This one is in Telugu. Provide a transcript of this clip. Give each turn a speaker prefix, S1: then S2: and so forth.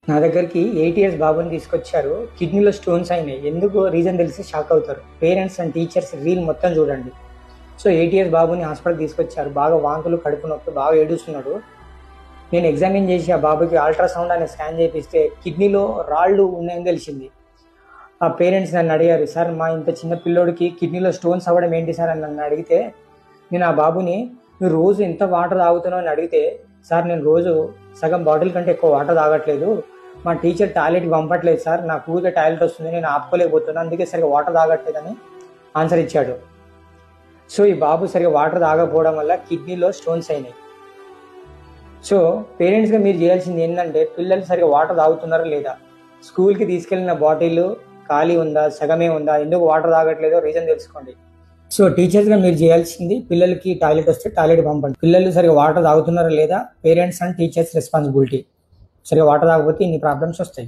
S1: నా దగ్గరికి 8 ఇయర్స్ బాబుని తీసుకొచ్చారు. కిడ్నీలో స్టోన్స్ అయినాయి. ఎందుకు రీజన్ తెలిసి షాక్ అవుతారు. పేరెంట్స్ అండ్ టీచర్స్ రీల్ మొత్తం చూడండి. సో 8 ఇయర్స్ బాబుని హాస్పిటల్ తీసుకొచ్చారు. బాగా వాంతులు, కడుపు నొప్పి, బాగా ఏడుస్తున్నాడు. నేను ఎగ్జామిన్ చేసి ఆ బాబుకి అల్ట్రాసౌండ్ అనే స్కాన్ చేపిస్తే కిడ్నీలో రాళ్ళు ఉన్నాయని తెలిసింది. ఆ పేరెంట్స్ నన్ను అడిగారు, సార్ మా ఇంత చిన్న పిల్లోడికి కిడ్నీలో స్టోన్స్ అవ్వడం ఏంటి సార్ అని నన్ను అడిగితే, నేను ఆ బాబుని నువ్వు రోజు ఎంత వాటర్ తాగుతున్నావు అని అడిగితే, సార్ నేను రోజు సగం బాటిల్ కంటే ఎక్కువ వాటర్ తాగట్లేదు, మా టీచర్ టాయిలెట్కి పంపట్లేదు సార్, నాకు ఊరికే టాయిలెట్ వస్తుంది, నేను ఆపుకోలేకపోతున్నాను, అందుకే సరిగా వాటర్ తాగట్లేదని ఆన్సర్ ఇచ్చాడు. సో ఈ బాబు సరిగా వాటర్ తాగకపోవడం వల్ల కిడ్నీలో స్టోన్స్ అయినాయి. సో పేరెంట్స్గా మీరు చేయాల్సింది ఏంటంటే, పిల్లలు సరిగా వాటర్ తాగుతున్నారా లేదా, స్కూల్కి తీసుకెళ్ళిన బాటిల్ ఖాళీ ఉందా, సగమే ఉందా, ఎందుకు వాటర్ తాగట్లేదో రీజన్ తెలుసుకోండి. సో టీచర్స్గా మీరు చేయాల్సింది, పిల్లలకి టాయిలెట్ వస్తే టాయిలెట్ పంపండి. పిల్లలు సరిగా వాటర్ తాగుతున్నారా లేదా పేరెంట్స్ అండ్ టీచర్స్ రెస్పాన్సిబిలిటీ. సరిగా వాటర్ తాగకపోతే ఇన్ని ప్రాబ్లమ్స్ వస్తాయి.